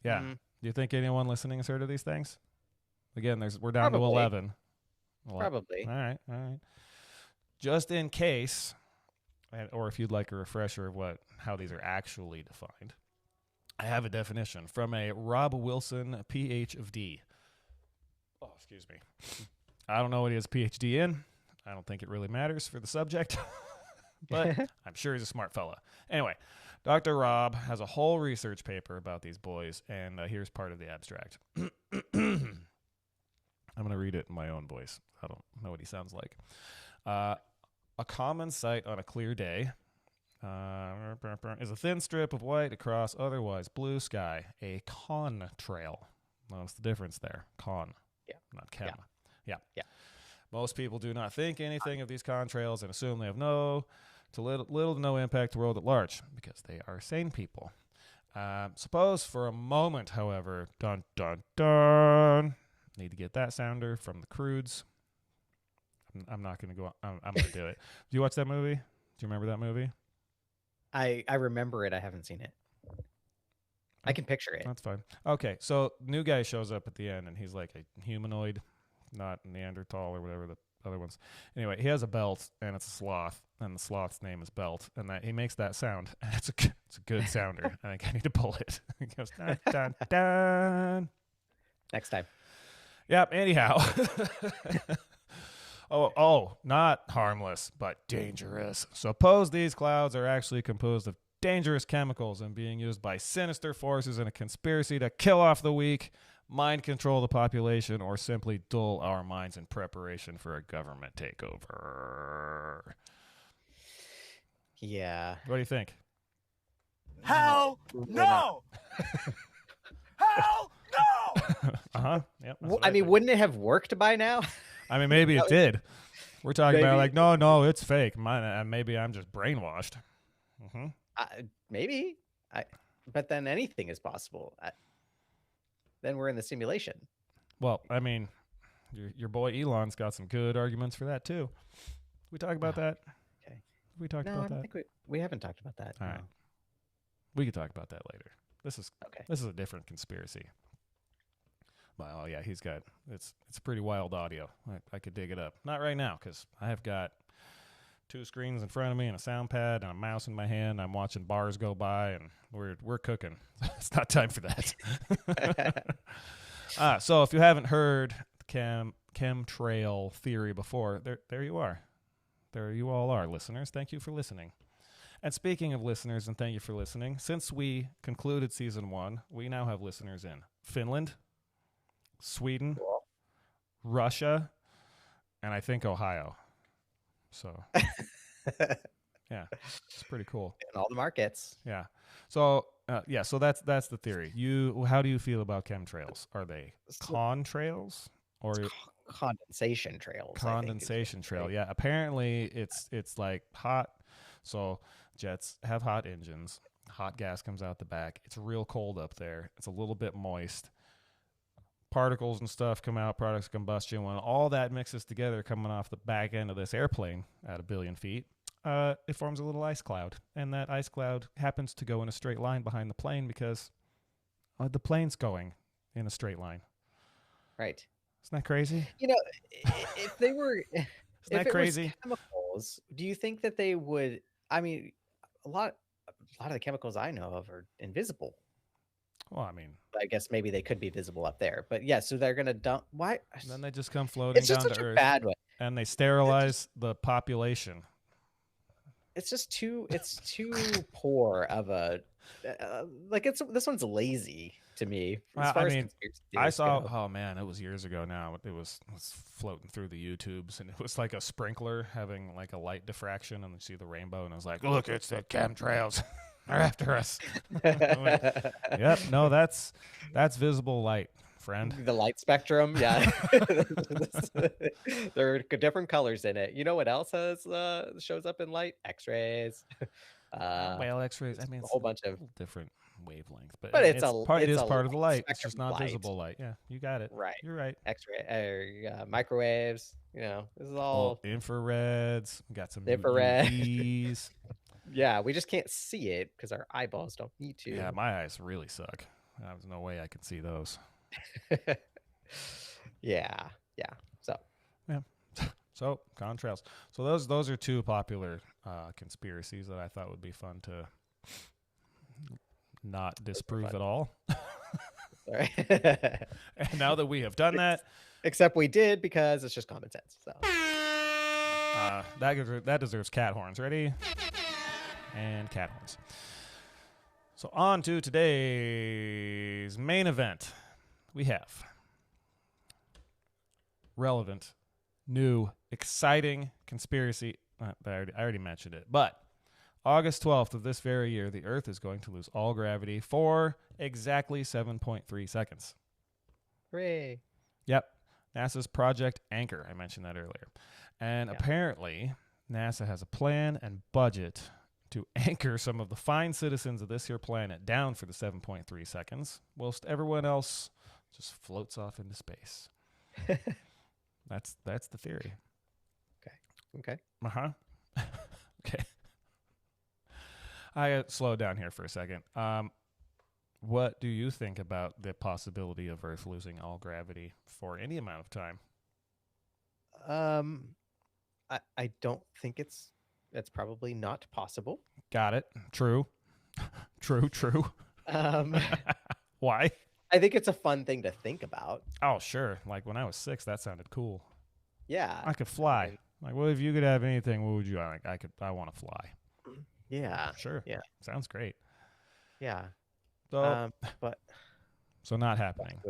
Yeah. Mm-hmm. Do you think anyone listening has heard of these things? Again, we're down to 11. Probably. All right. Just in case, or if you'd like a refresher of how these are actually defined, I have a definition from a Rob Wilson, PhD. Oh, excuse me. I don't know what he has a PhD in. I don't think it really matters for the subject, but I'm sure he's a smart fella. Anyway, Dr. Rob has a whole research paper about these boys, and here's part of the abstract. I'm going to read it in my own voice. I don't know what he sounds like. A common sight on a clear day is a thin strip of white across otherwise blue sky, a contrail. Notice the difference there. Not chem. Yeah. Most people do not think anything of these contrails and assume they have little to no impact to the world at large because they are sane people. Suppose for a moment, however, dun dun dun. Need to get that sounder from the Crudes. I'm not going to go. I'm going to do it. Do you watch that movie? Do you remember that movie? I remember it. I haven't seen it. I can picture it. That's fine. Okay, so new guy shows up at the end, and he's like a humanoid, not Neanderthal or whatever the other ones. Anyway, he has a belt, and it's a sloth, and the sloth's name is Belt, and that he makes that sound, and it's a good sounder. I think I need to pull it. He goes dun dun dun. Next time. Yep. Anyhow. Oh, not harmless, but dangerous. Suppose these clouds are actually composed of dangerous chemicals and being used by sinister forces in a conspiracy to kill off the weak, mind control the population, or simply dull our minds in preparation for a government takeover. Yeah. What do you think? Hell no! Hell no! Uh-huh. Yep, Well, I mean, wouldn't it have worked by now? I mean, maybe it did. We're talking about Maybe. like, no, it's fake. Maybe I'm just brainwashed. Mm-hmm. Maybe. But then anything is possible. Then we're in the simulation. Well, I mean, your boy Elon's got some good arguments for that too. We talk about that. Okay. We talked No, about I don't that. think we haven't talked about that. All no. right. We could talk about that later. This is Okay. a different conspiracy. Well, yeah, he's got it's pretty wild audio. I could dig it up. Not right now because I have got 2 screens in front of me and a sound pad and a mouse in my hand. I'm watching bars go by and we're cooking. It's not time for that. So if you haven't heard the chemtrail theory before, there you are. There you all are, listeners. Thank you for listening. And speaking of listeners, and thank you for listening, since we concluded season 1, we now have listeners in Finland, Sweden, Russia, and I think Ohio. So, yeah, it's pretty cool. In all the markets. Yeah. So, so that's the theory. How do you feel about chemtrails? Are they contrails or Condensation trails. condensation trail? Yeah. Apparently, it's like hot. So jets have hot engines. Hot gas comes out the back. It's real cold up there. It's a little bit moist. Particles and stuff come out, products of combustion. When all that mixes together coming off the back end of this airplane at 1 billion feet, it forms a little ice cloud. And that ice cloud happens to go in a straight line behind the plane because the plane's going in a straight line. Right. Isn't that crazy? You know, if they were... Isn't if that it crazy? was chemicals, do you think that they would... I mean, a lot of the chemicals I know of are invisible. Well, I mean, I guess maybe they could be visible up there, but yeah. So they're gonna dump. Why? then they just come floating It's just down such to a Earth, bad one. and they sterilize the population. It's just too. It's too poor of a. Like this one's lazy to me. Well, As far I as mean, conspiracy I theories saw. go. Oh man, it was years ago now. It was floating through the YouTubes, and it was like a sprinkler having like a light diffraction, and you see the rainbow, and I was like, "Look, it's the chemtrails. They're after us." Yep. No, that's visible light, friend. The light spectrum, yeah. There are different colors in it. You know what else has shows up in light? X-rays. Well, X-rays. I mean, a it's whole bunch of different wavelengths, but But it it's is a part of the light. It's spectrum just not light. visible light. Yeah, you got it. Right. You're right. X-ray, microwaves. You know, this is all. Infrareds. We got some Infrared. UVs. Yeah, we just can't see it because our eyeballs don't need to. Yeah, my eyes really suck. There's no way I can see those. yeah. So So contrails. So those are 2 popular conspiracies that I thought would be fun to not disprove at all. sorry. And now that we have done that, Except we did because it's just common sense. So that deserves cat horns. Ready? And cat horns. So on to today's main event. We have relevant, new, exciting conspiracy. I already mentioned it, but August 12th of this very year, the Earth is going to lose all gravity for exactly 7.3 seconds. Hooray. Yep. NASA's Project Anchor. I mentioned that earlier. And apparently, NASA has a plan and budget to anchor some of the fine citizens of this here planet down for the 7.3 seconds, whilst everyone else just floats off into space. That's the theory. Okay. Uh-huh. Okay. I gotta slow down here for a second. What do you think about the possibility of Earth losing all gravity for any amount of time? I don't think that's probably not possible. Got it. True. True. Um, Why? I think it's a fun thing to think about. Oh, sure. Like when I was 6, that sounded cool. Yeah. I could fly. Like, well, if you could have anything, what would you like? I want to fly. Yeah. Sure. Yeah. Sounds great. Yeah. So, But so not happening.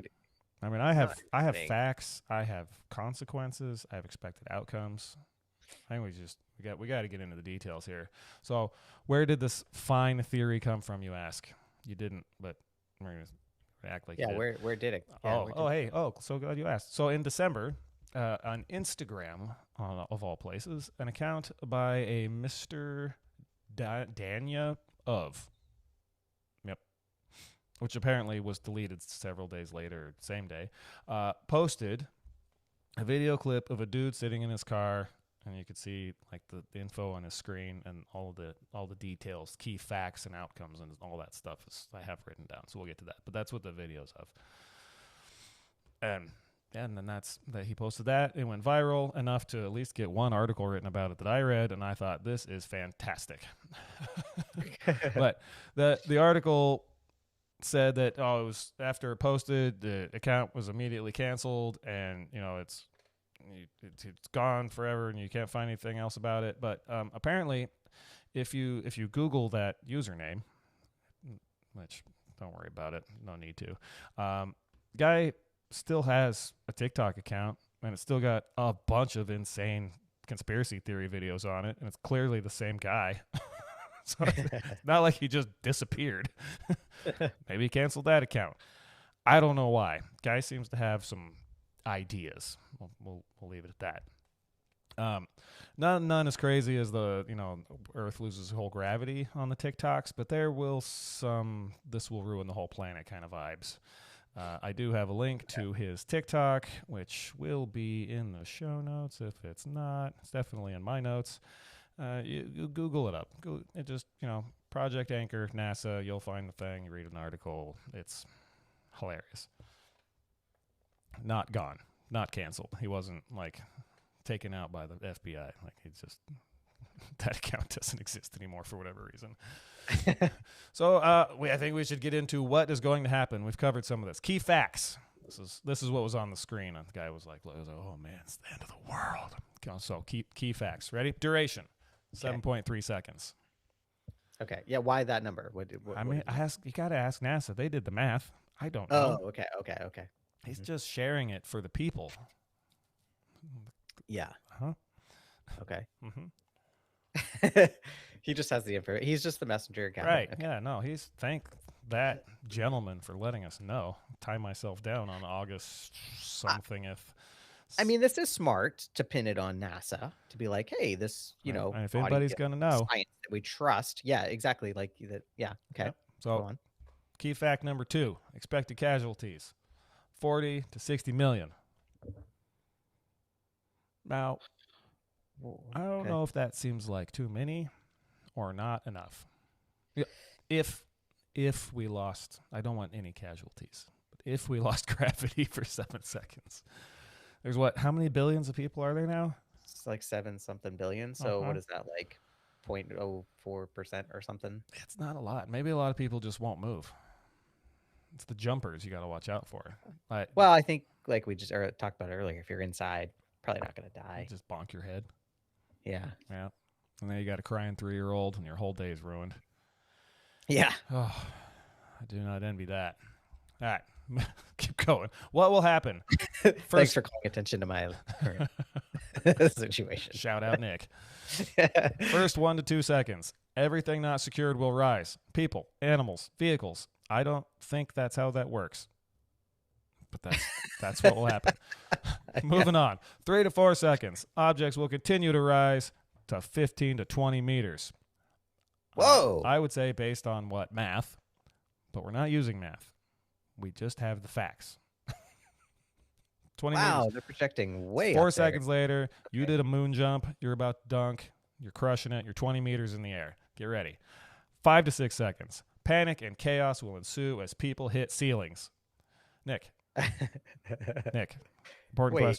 I mean, I have facts. I have consequences. I have expected outcomes. I think we got to get into the details here. So, where did this fine theory come from? You ask. You didn't, but we're gonna act like you did. where did it? So glad you asked. So in December, on Instagram, of all places, an account by a Mr. Danya of, which apparently was deleted several days later, same day, posted a video clip of a dude sitting in his car, and you could see like the info on his screen and all the details, key facts and outcomes and all that stuff I have written down. So we'll get to that. But that's what the video's of. And then that he posted that. It went viral enough to at least get one article written about it that I read, and I thought this is fantastic. But the article said that it was after it posted, the account was immediately canceled, and it's gone forever, and you can't find anything else about it. But apparently, if you Google that username, which don't worry about it, no need to, guy still has a TikTok account, and it's still got a bunch of insane conspiracy theory videos on it, and it's clearly the same guy. So it's not like he just disappeared. Maybe he canceled that account. I don't know why. Guy seems to have some ideas. We'll leave it at that. None as crazy as the Earth loses whole gravity on the TikToks, but there will this will ruin the whole planet kind of vibes. I do have a link to his TikTok, which will be in the show notes. If it's not, it's definitely in my notes. You Google it up. It just, Project Anchor, NASA, you'll find the thing. You read an article. It's hilarious. Not gone. Not canceled. He wasn't, taken out by the FBI. That account doesn't exist anymore for whatever reason. So I think we should get into what is going to happen. We've covered some of this. Key facts. This is what was on the screen. And the guy was like, oh, man, it's the end of the world. So key facts. Ready? Duration. 7.3 seconds. Okay. Yeah. Why that number? You got to ask NASA. They did the math. I don't know. Oh, okay. He's just sharing it for the people. Yeah. Huh? Okay. Mm-hmm. He just has the info. He's just the messenger guy. Right. Okay. Yeah, no, thank that gentleman for letting us know. Tie myself down on August something this is smart to pin it on NASA to be like, hey, this, and if anybody's going to know. Science that we trust. Yeah, exactly. Like that. Yeah. Okay. Yep. So key fact number 2, expected casualties, 40 to 60 million. Now, I don't know if that seems like too many or not enough. If we lost, I don't want any casualties, but if we lost gravity for 7 seconds, there's how many billions of people are there now? It's like 7-something billion. So what is that, like 0.04% or something? It's not a lot. Maybe a lot of people just won't move. It's the jumpers you got to watch out for. Well, I think like we just talked about earlier, if you're inside, probably not going to die. Just bonk your head. Yeah. Yeah. And then you got a crying 3-year-old and your whole day is ruined. Yeah. Oh, I do not envy that. All right, keep going. What will happen? Thanks for calling attention to my current situation. Shout out, Nick. First 1 to 2 seconds. Everything not secured will rise. People, animals, vehicles. I don't think that's how that works. But that's what will happen. Moving on. 3 to 4 seconds. Objects will continue to rise to 15 to 20 meters. Whoa. I would say based on what? Math. But we're not using math. We just have the facts. 20 Wow, meters. they're projecting way 4 up there. seconds later, you did a moon jump. You're about to dunk. You're crushing it. You're 20 meters in the air. Get ready. 5 to 6 seconds. Panic and chaos will ensue as people hit ceilings. Nick.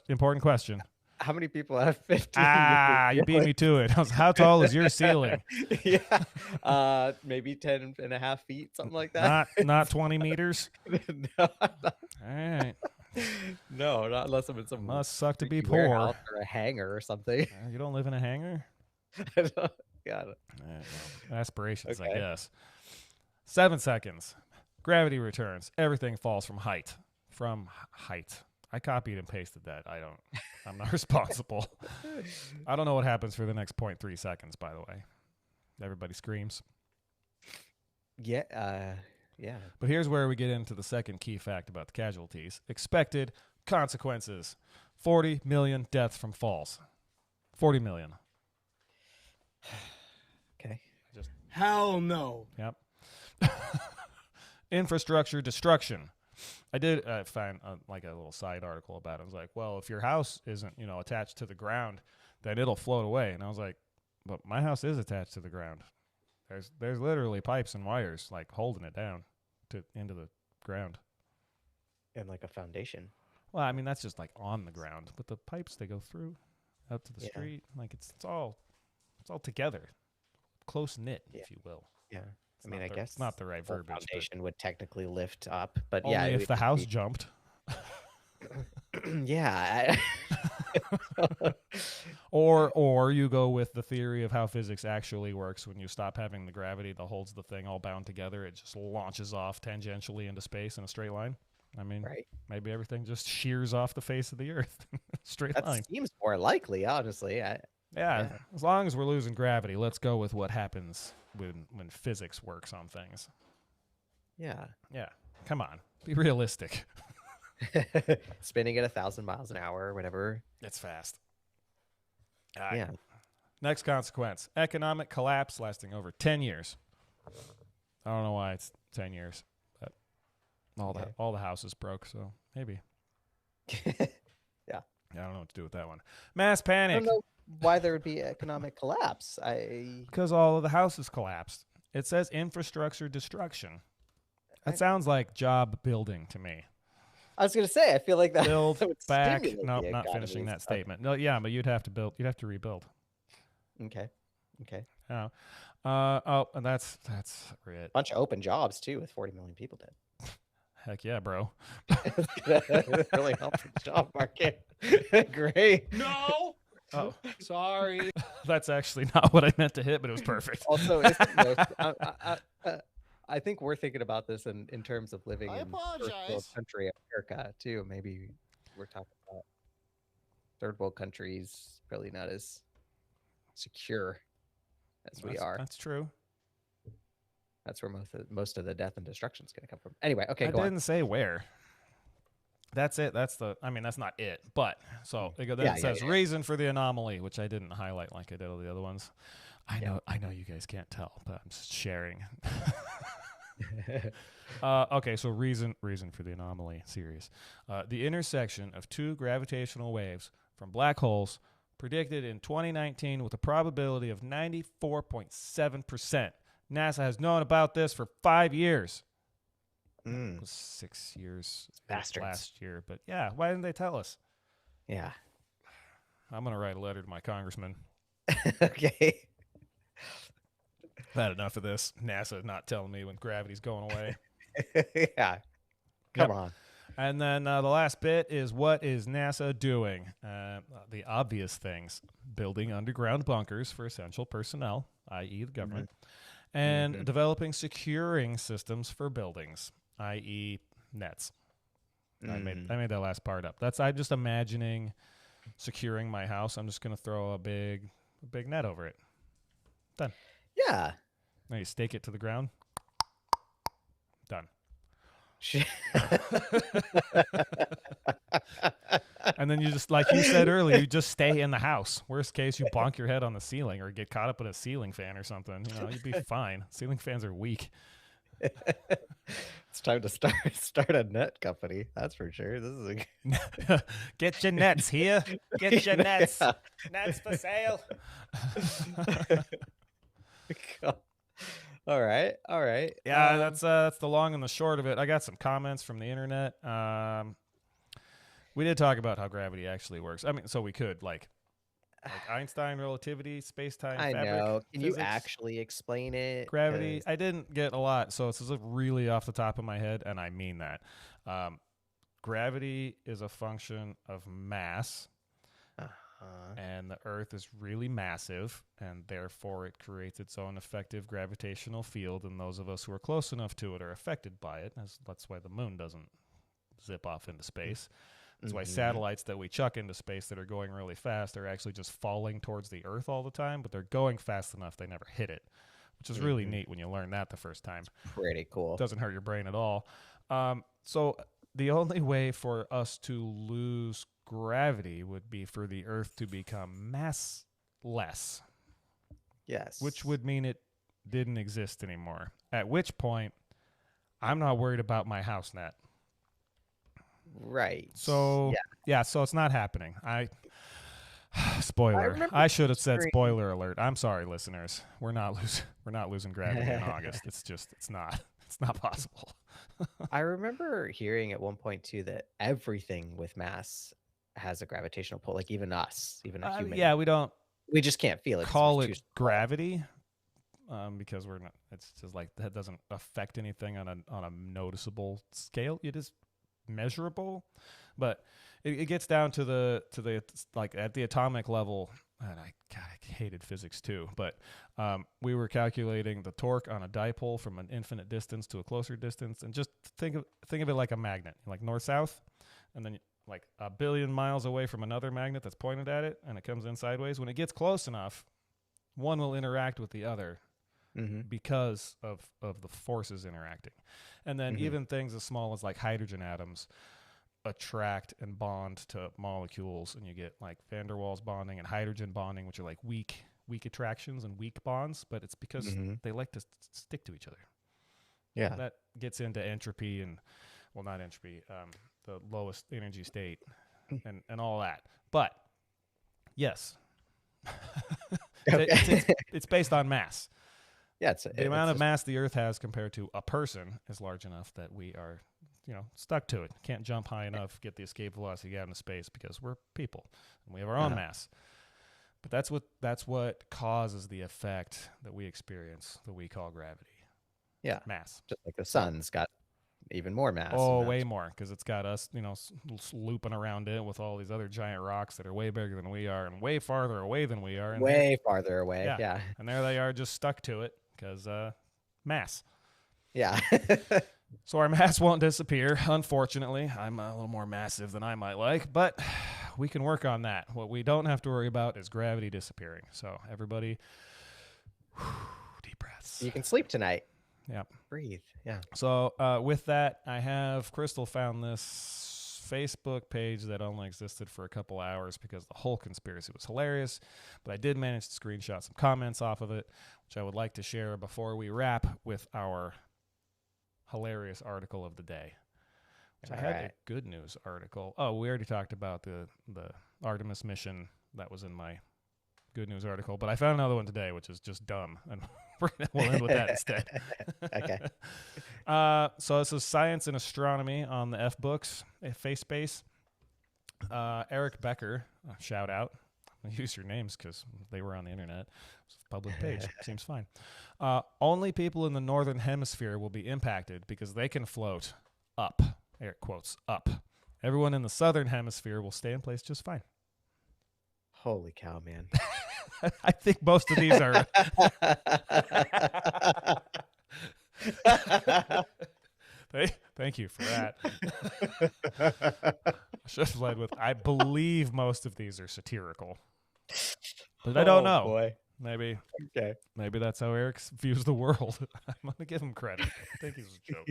Important question. How many people have 15? You beat me to it. How tall is your ceiling? Yeah. Maybe 10 and a half feet, something like that. Not 20 meters? No, All right. no, not unless I'm in some Must suck to be freaky poor. warehouse or a hangar or something. You don't live in a hangar? Got it. Well, aspirations, I Okay. guess. 7 seconds. Gravity returns. Everything falls from height. I copied and pasted that. I'm not responsible. I don't know what happens for the next 0.3 seconds, by the way. Everybody screams. Yeah. Yeah. But here's where we get into the second key fact about the casualties. Expected consequences. 40 million deaths from falls. 40 million. Okay. Hell no. Yep. Infrastructure destruction. I did find like a little side article about it. I was like, well, if your house isn't, attached to the ground, then it'll float away. And I was like, but my house is attached to the ground. There's literally pipes and wires like holding it down into the ground. And like a foundation. Well, I mean that's just like on the ground, but the pipes they go through out to the Yeah. street. Like it's all together, close knit, if you will. Yeah. It's I mean, not I the- guess it's not the right the verbiage. But foundation would technically lift up, but only yeah, it if would the house be- jumped. yeah. Or you go with the theory of how physics actually works. When you stop having the gravity that holds the thing all bound together, it just launches off tangentially into space in a straight line. I mean, Right. maybe everything just shears off the face of the earth. Straight That line. seems more likely, honestly. Yeah, as long as we're losing gravity, let's go with what happens when physics works on things. Yeah. Yeah, come on. Be realistic. Spinning at 1,000 miles an hour or whatever. It's fast. All right. Yeah. Next consequence. Economic collapse lasting over 10 years. I don't know why it's 10 years. But all the houses broke, so maybe. Yeah. I don't know what to do with that one. Mass I panic. don't know why there would be economic collapse. Because all of the houses collapsed. It says infrastructure destruction. That sounds like job building to me. I was going to say, I feel like that Build would back. stimulate No, the not economy finishing and that stuff. statement. No, yeah, but you'd have to build. You'd have to rebuild. Okay. Yeah. And that's it. Bunch of open jobs too, with 40 million people dead. Heck yeah, bro. It really helps the job market. Great. No. Oh, Sorry. that's actually not what I meant to hit, but it was perfect. Also, I think we're thinking about this in terms of living I in first world apologize. country America too. Maybe we're talking about third world countries, probably not as secure as we are. That's true. That's where most of the death and destruction is going to come from. Anyway, okay, I go didn't say where. That's it. That's not it. But so then Yeah, it yeah, says yeah. reason for the anomaly, which I didn't highlight like I did all the other ones. I know you guys can't tell, but I'm just sharing. on. Okay, so reason for the anomaly. Serious. The intersection of two gravitational waves from black holes predicted in 2019 with a probability of 94.7%. NASA has known about this for 5 years. It was 6 years Bastards. last year, but yeah, why didn't they tell us? Yeah. I'm gonna write a letter to my congressman. Okay. I've had enough of this. NASA not telling me when gravity's going away. Yeah. Come on. And then the last bit is what is NASA doing? The obvious things: building underground bunkers for essential personnel, i.e., the government, and developing securing systems for buildings, i.e., nets. I made that last part up. I'm just imagining securing my house. I'm just going to throw a big net over it. Done. Yeah. Now you stake it to the ground. Done. And then you just, like you said earlier, you just stay in the house. Worst case, you bonk your head on the ceiling or get caught up in a ceiling fan or something. You'd be fine. Ceiling fans are weak. It's time to start a net company. That's for sure. This is Get your nets here. Get your nets. Nets for sale. All right. Yeah, that's the long and the short of it. I got some comments from the internet. We did talk about how gravity actually works. I mean, so we could like Einstein relativity, space-time, I fabric. know. Can physics, you actually explain it? gravity? I didn't get a lot, so it's just really off the top of my head, and I mean that. Gravity is a function of mass. And the Earth is really massive, and therefore it creates its own effective gravitational field, and those of us who are close enough to it are affected by it. That's why the moon doesn't zip off into space. That's why satellites that we chuck into space that are going really fast are actually just falling towards the Earth all the time, but they're going fast enough they never hit it, which is really neat when you learn that the first time. Pretty cool. Doesn't hurt your brain at all. So the only way for us to lose gravity would be for the Earth to become massless. Yes. Which would mean it didn't exist anymore. At which point, I'm not worried about my house net. Right. So yeah, so it's not happening. Spoiler. remember I should have said hearing- spoiler alert. I'm sorry, listeners. We're not losing gravity in August. It's not possible. I remember hearing at one point too that everything with mass has a gravitational pull, like even us, even a human. Yeah, we just can't feel it. 'cause call we're it too small. gravity because we're not. It's just like that doesn't affect anything on a noticeable scale. It is measurable, but it gets down to the like at the atomic level. And I hated physics too, but we were calculating the torque on a dipole from an infinite distance to a closer distance, and just think of it like a magnet, like north-south, and then like a billion miles away from another magnet that's pointed at it, and it comes in sideways. When it gets close enough, one will interact with the other because of the forces interacting, and then even things as small as like hydrogen atoms attract and bond to molecules, and you get like van der Waals bonding and hydrogen bonding, which are like weak attractions and weak bonds, but it's because they like to stick to each other. Yeah. That gets into entropy and, well, not entropy, the lowest energy state and all that. But yes, it's based on mass. Yeah, The amount of mass the Earth has compared to a person is large enough that we are, stuck to it. Can't jump high enough, get the escape velocity out into space because we're people and we have our own mass. But that's what causes the effect that we experience that we call gravity. Yeah. Mass. Just like the sun's got even more mass. Oh, and way that's- more, because it's got us, looping around it with all these other giant rocks that are way bigger than we are and way farther away than we are. And way farther away. Yeah. And there they are, just stuck to it because mass. Yeah. So our mass won't disappear, unfortunately. I'm a little more massive than I might like, but we can work on that. What we don't have to worry about is gravity disappearing. So everybody, deep breaths. You can sleep tonight. Yep. Breathe. Yeah. So with that, I have Crystal found this Facebook page that only existed for a couple hours because the whole conspiracy was hilarious, but I did manage to screenshot some comments off of it, which I would like to share before we wrap with our hilarious article of the day. I had a good news article. Oh, we already talked about the Artemis mission that was in my good news article, but I found another one today, which is just dumb, and we'll end with that instead. Okay. So this is Science and Astronomy on the F-Books, FaceSpace. Eric Becker, shout out. Use your names because they were on the internet. It's a public page. Seems fine. Only people in the northern hemisphere will be impacted because they can float up. Air quotes, up. Everyone in the southern hemisphere will stay in place just fine. Holy cow, man. I think most of these are. Thank you for that. I should have led with, I believe most of these are satirical. But I don't know. Boy. Maybe Okay. that's how Eric views the world. I'm going to give him credit. I think he's a joke.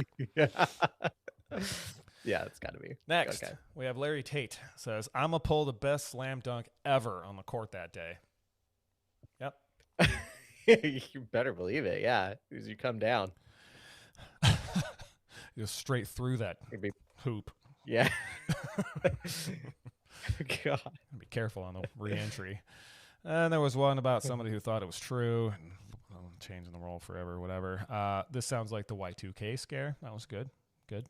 Yeah, it's got to be. Next, Okay. we have Larry Tate says, I'm going to pull the best slam dunk ever on the court that day. Yep. You better believe it. Yeah. As you come down. Just straight through that hoop. Yeah. God. Be careful on the re-entry. And there was one about somebody who thought it was true. And changing the role forever, whatever. This sounds like the Y2K scare. That was good. Good.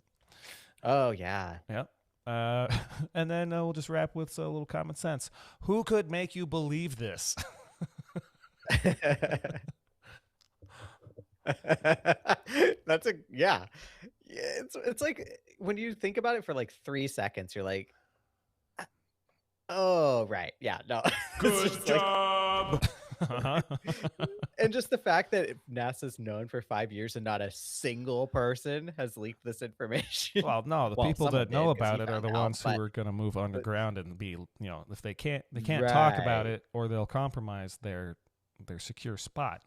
Oh, yeah. Yep. And then we'll just wrap with a little common sense. Who could make you believe this? That's a yeah. It's like when you think about it for like 3 seconds, you're like, oh right, yeah, no. Good job. And just the fact that NASA's known for 5 years and not a single person has leaked this information. Well, no, the Well, people someone that know did 'cause about he it are found the out, ones who but- are going to move underground and be, if they can't talk about Right. it, or they'll compromise their secure spot.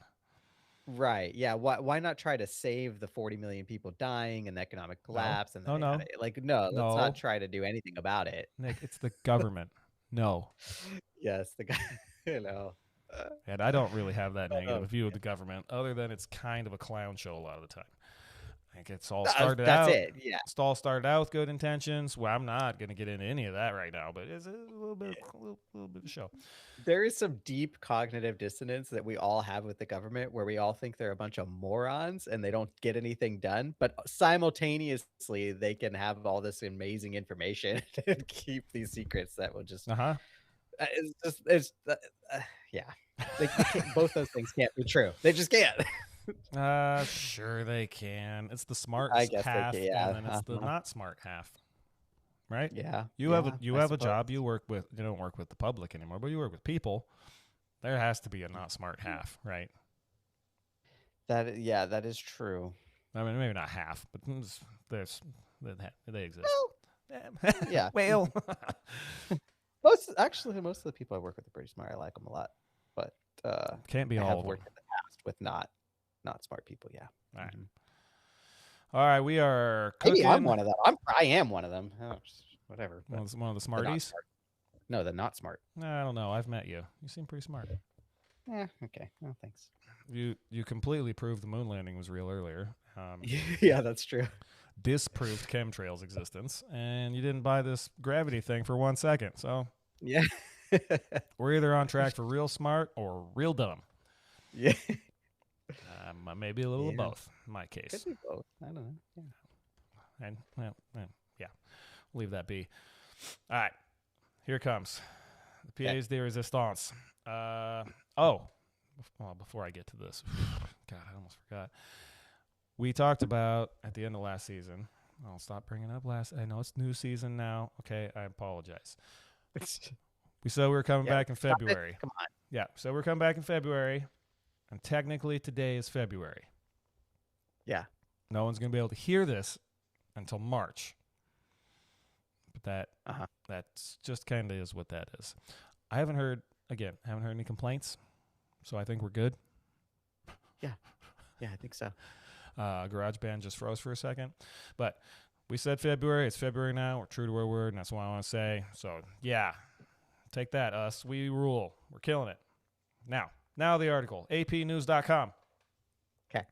Right. Yeah. Why not try to save the 40 million people dying and the economic collapse? And No, the- no. Like, no, let's No. not try to do anything about it. Nick, it's the government. No. Yes. The guy, you know. And I don't really have that negative Oh, view of the government, other than it's kind of a clown show a lot of the time. I think it's all That's started out. it. Yeah. It's all started out with good intentions. Well, I'm not going to get into any of that right now, but it's a little bit of a show. There is some deep cognitive dissonance that we all have with the government where we all think they're a bunch of morons and they don't get anything done, but simultaneously they can have all this amazing information and keep these secrets that will just yeah. They can't, both those things can't be true. They just can't. Sure they can. It's the smart I guess they half, can, yeah. and then it's the not smart half. Right? Yeah. You have I a suppose. job. You don't work with the public anymore, but you work with people. There has to be a not smart half, right? That is true. I mean, maybe not half, but they exist. Yeah. Well, Most of the people I work with are pretty smart. I like them a lot, but can't be I all have of them. worked in the past with not smart people. Yeah. All right. Mhm. All right, we are cooking. Maybe I'm one of them. I am one of them. Oh, whatever. but One of the the not smarties. smart. No, the not smart. I don't know. I've met you. You seem pretty smart. Yeah. Okay. Oh, thanks. You completely proved the moon landing was real earlier. Yeah, that's true. Disproved chemtrails' existence, and you didn't buy this gravity thing for 1 second. So Yeah. we're either on track for real smart or real dumb. Yeah. Maybe a little of Yeah. both in my case. Could be both. I don't know. Yeah. And yeah, leave that be. All right, here it comes. The pièce de résistance. Before I get to this, God, I almost forgot. We talked about at the end of last season. I'll stop bringing up last. I know it's new season now. Okay, I apologize. We said we were coming back in Stop it. February. Come on. Yeah, so we're coming back in February, and technically today is February. Yeah. No one's going to be able to hear this until March. But that's just kind of is what that is. I haven't heard any complaints, so I think we're good. Yeah, I think so. GarageBand just froze for a second. But we said February. It's February now. We're true to our word, and that's what I want to say. So, yeah, take that, us. We rule. We're killing it. Now the article, apnews.com. Okay.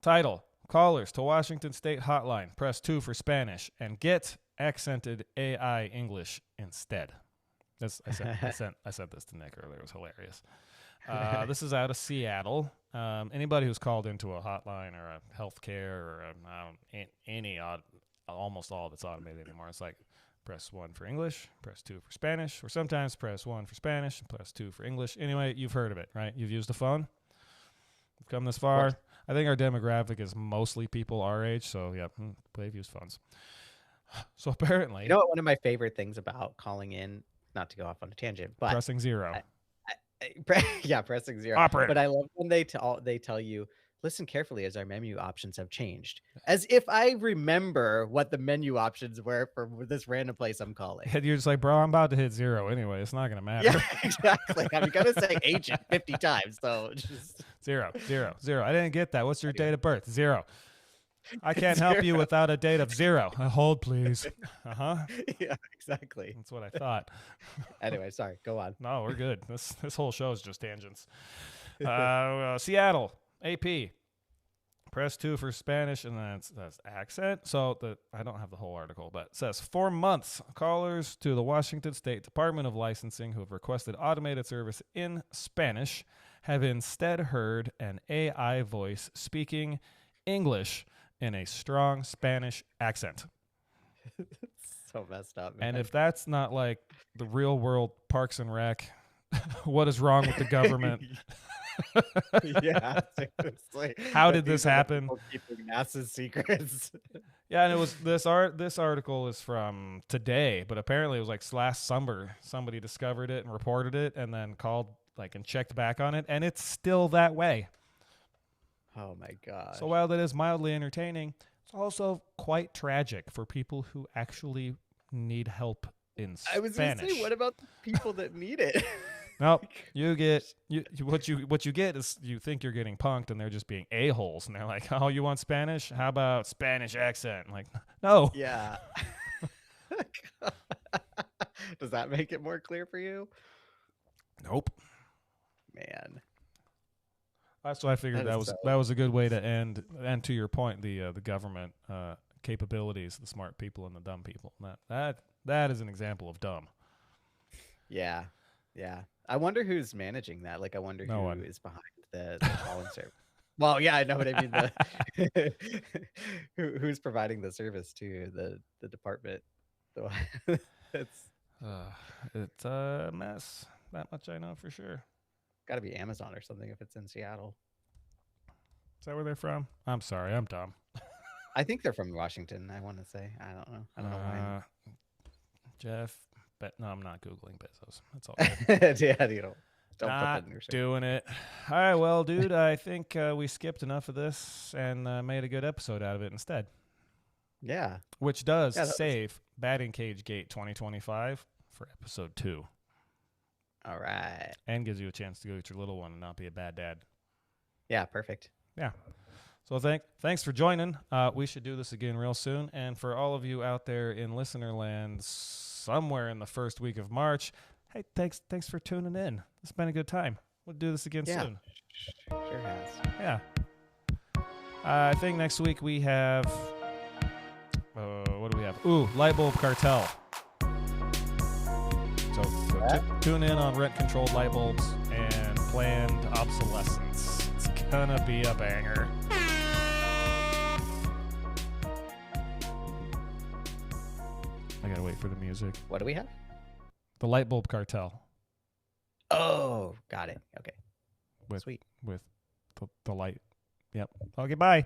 Title, Callers to Washington State Hotline. Press 2 for Spanish and get accented AI English instead. I sent this to Nick earlier. It was hilarious. This is out of Seattle. Anybody who's called into a hotline or a healthcare or almost all of it's automated anymore. It's like press 1 for English, press 2 for Spanish, or sometimes press 1 for Spanish, press 2 for English. Anyway, you've heard of it, right? You've used a phone. We've come this far. I think our demographic is mostly people our age, so yeah, they've used phones. So apparently, You know what? One of my favorite things about calling in not to go off on a tangent, but Pressing 0. yeah, pressing 0. Operator. But I love when they tell you, listen carefully as our menu options have changed. As if I remember what the menu options were for this random place I'm calling. And you're just like, bro, I'm about to hit 0 anyway. It's not going to matter. Yeah, exactly. I'm going to say agent 50 times. So just 0, 0, 0. I didn't get that. What's your date of birth? 0. I can't help you without a date of 0. Hold, please. Yeah, exactly. That's what I thought. Anyway, sorry. Go on. No, we're good. This whole show is just tangents. Seattle, AP. Press 2 for Spanish, and then that's accent. So I don't have the whole article, but it says 4 months. Callers to the Washington State Department of Licensing who have requested automated service in Spanish have instead heard an AI voice speaking English in a strong Spanish accent. So messed up, man. And if that's not like the real world Parks and Rec, what is wrong with the government? Yeah, seriously. How did this happen? Keeping NASA's secrets. Yeah, and it was this article is from today, but apparently it was like last summer. Somebody discovered it and reported it, and then called and checked back on it, and it's still that way. Oh my god. So while that is mildly entertaining, it's also quite tragic for people who actually need help in Spanish. I was going to say, what about the people that need it? No, what you get is you think you're getting punked, and they're just being a-holes, and they're like, "Oh, you want Spanish? How about Spanish accent?" I'm like, no. Yeah. Does that make it more clear for you? Nope. Man. That's why I figured that was a good way to end. And to your point, the government capabilities, the smart people and the dumb people. That is an example of dumb. Yeah. Yeah. I wonder who's managing that. I wonder who is behind the calling service. Well, yeah, I know what I mean. Who's providing the service to the department? So it's a mess. That much I know for sure. Got to be Amazon or something if it's in Seattle. Is that where they're from? I'm sorry, I'm dumb. I think they're from Washington. I want to say. I don't know. I don't know why. Jeff. But no, I'm not Googling Bezos. That's all. Yeah, don't put not that in your search. doing it. All right, well, dude, I think we skipped enough of this and made a good episode out of it instead. Yeah. Which does save Batting Cage Gate 2025 for episode 2. All right. And gives you a chance to go get your little one and not be a bad dad. Yeah, perfect. Yeah. So thanks for joining. We should do this again real soon. And for all of you out there in listener land somewhere in the first week of March, hey, thanks for tuning in. It's been a good time. We'll do this again soon. Sure has. Yeah. I think next week we have what do we have? Ooh, Light Bulb Cartel. So tune in on rent-controlled light bulbs and planned obsolescence. It's gonna be a banger. I gotta wait for the music. What do we have? The Light Bulb Cartel. Oh, got it. Okay. With, Sweet. With the light. Yep. Okay, bye.